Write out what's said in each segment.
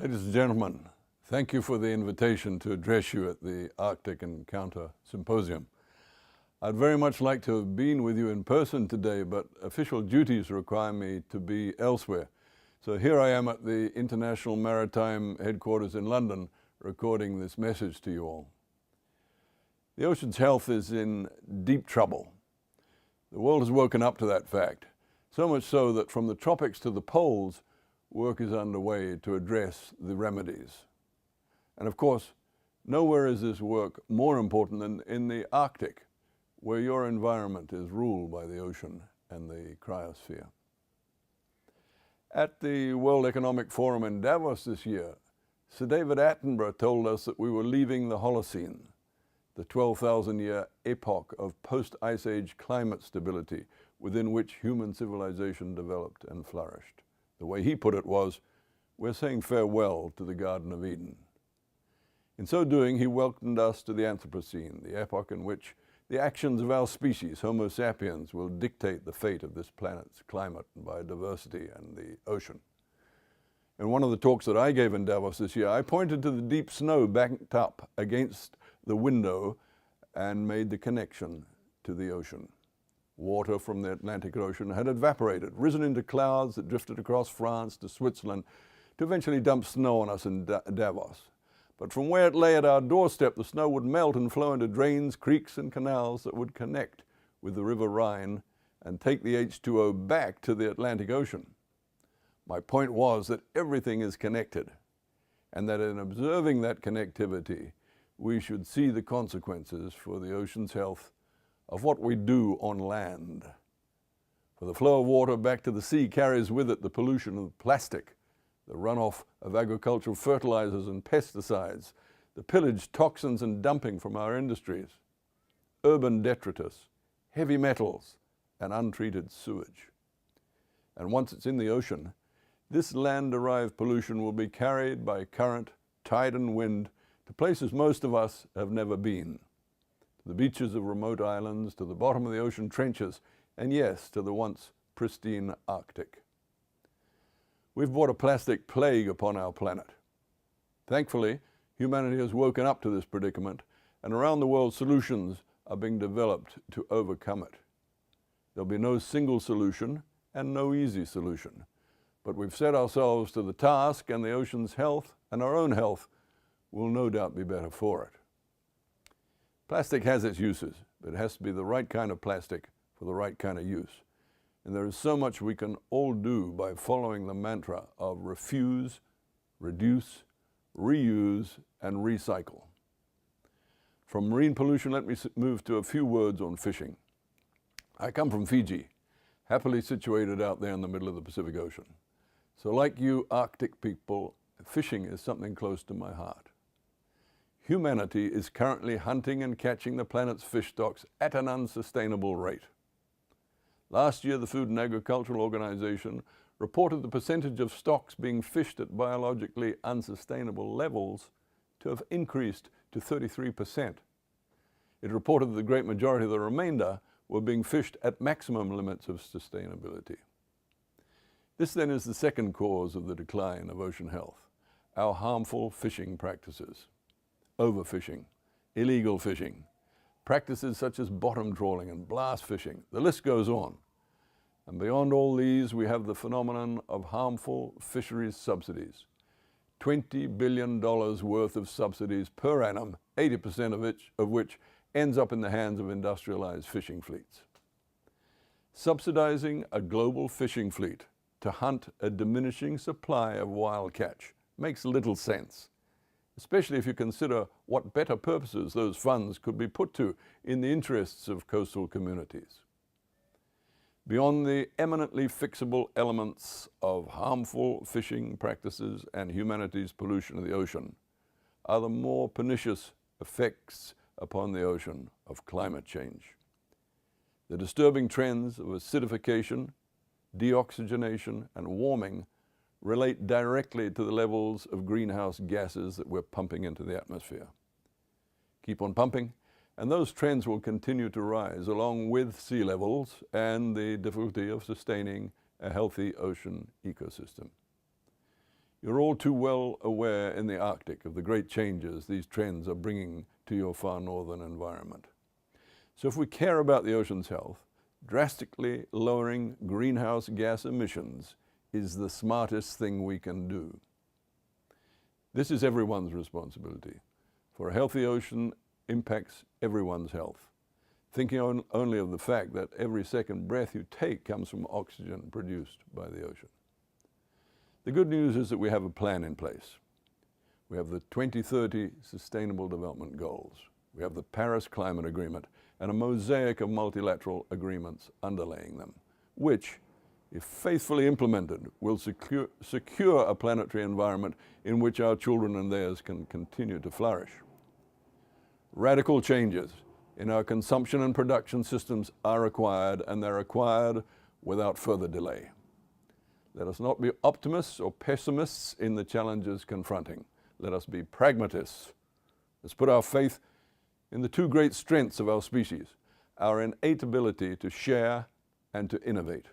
Ladies and gentlemen, thank you for the invitation to address you at the Arctic Encounter Symposium. I'd very much like to have been with you in person today, but official duties require me to be elsewhere. So here I am at the International Maritime Headquarters in London, recording this message to you all. The ocean's health is in deep trouble. The world has woken up to that fact, so much so that from the tropics to the poles, work is underway to address the remedies. And of course, nowhere is this work more important than in the Arctic, where your environment is ruled by the ocean and the cryosphere. At the World Economic Forum in Davos this year, Sir David Attenborough told us that we were leaving the Holocene, the 12,000-year epoch of post-Ice Age climate stability within which human civilization developed and flourished. The way he put it was, we're saying farewell to the Garden of Eden. In so doing, he welcomed us to the Anthropocene, the epoch in which the actions of our species, Homo sapiens, will dictate the fate of this planet's climate and biodiversity and the ocean. In one of the talks that I gave in Davos this year, I pointed to the deep snow banked up against the window and made the connection to the ocean. Water from the Atlantic Ocean had evaporated, risen into clouds that drifted across France to Switzerland to eventually dump snow on us in Davos. But from where it lay at our doorstep, the snow would melt and flow into drains, creeks, and canals that would connect with the River Rhine and take the H2O back to the Atlantic Ocean. My point was that everything is connected, and that in observing that connectivity, we should see the consequences for the ocean's health of what we do on land. For the flow of water back to the sea carries with it the pollution of plastic, the runoff of agricultural fertilizers and pesticides, the pillage, toxins and dumping from our industries, urban detritus, heavy metals, and untreated sewage. And once it's in the ocean, this land-derived pollution will be carried by current, tide and wind to places most of us have never been. To the beaches of remote islands, to the bottom of the ocean trenches, and yes, to the once pristine Arctic. We've brought a plastic plague upon our planet. Thankfully, humanity has woken up to this predicament, and around the world solutions are being developed to overcome it. There'll be no single solution and no easy solution, but we've set ourselves to the task, and the ocean's health and our own health will no doubt be better for it. Plastic has its uses, but it has to be the right kind of plastic for the right kind of use. And there is so much we can all do by following the mantra of refuse, reduce, reuse, and recycle. From marine pollution, let me move to a few words on fishing. I come from Fiji, happily situated out there in the middle of the Pacific Ocean. So like you Arctic people, fishing is something close to my heart. Humanity is currently hunting and catching the planet's fish stocks at an unsustainable rate. Last year, the Food and Agricultural Organization reported the percentage of stocks being fished at biologically unsustainable levels to have increased to 33%. It reported that the great majority of the remainder were being fished at maximum limits of sustainability. This then is the second cause of the decline of ocean health, our harmful fishing practices. Overfishing, illegal fishing, practices such as bottom trawling and blast fishing, the list goes on. And beyond all these, we have the phenomenon of harmful fisheries subsidies. $20 billion worth of subsidies per annum, 80% of which ends up in the hands of industrialized fishing fleets. Subsidizing a global fishing fleet to hunt a diminishing supply of wild catch makes little sense, especially if you consider what better purposes those funds could be put to in the interests of coastal communities. Beyond the eminently fixable elements of harmful fishing practices and humanity's pollution of the ocean are the more pernicious effects upon the ocean of climate change. The disturbing trends of acidification, deoxygenation, and warming relate directly to the levels of greenhouse gases that we're pumping into the atmosphere. Keep on pumping, and those trends will continue to rise along with sea levels and the difficulty of sustaining a healthy ocean ecosystem. You're all too well aware in the Arctic of the great changes these trends are bringing to your far northern environment. So if we care about the ocean's health, drastically lowering greenhouse gas emissions is the smartest thing we can do. This is everyone's responsibility, for a healthy ocean impacts everyone's health. Thinking only of the fact that every second breath you take comes from oxygen produced by the ocean. The good news is that we have a plan in place. We have the 2030 Sustainable Development Goals. We have the Paris Climate Agreement and a mosaic of multilateral agreements underlaying them, which, if faithfully implemented, will secure a planetary environment in which our children and theirs can continue to flourish. Radical changes in our consumption and production systems are required, and they're required without further delay. Let us not be optimists or pessimists in the challenges confronting. Let us be pragmatists. Let's put our faith in the two great strengths of our species, our innate ability to share and to innovate.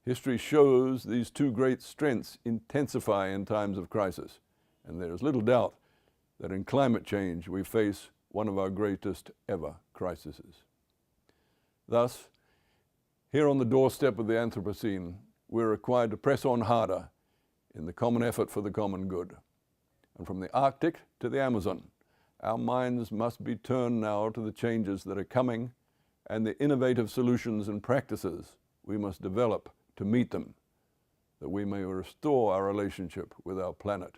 History shows these two great strengths intensify in times of crisis, and there is little doubt that in climate change we face one of our greatest ever crises. Thus, here on the doorstep of the Anthropocene, we're required to press on harder in the common effort for the common good. And from the Arctic to the Amazon, our minds must be turned now to the changes that are coming and the innovative solutions and practices we must develop to meet them, that we may restore our relationship with our planet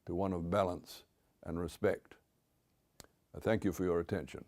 to one of balance and respect. I thank you for your attention.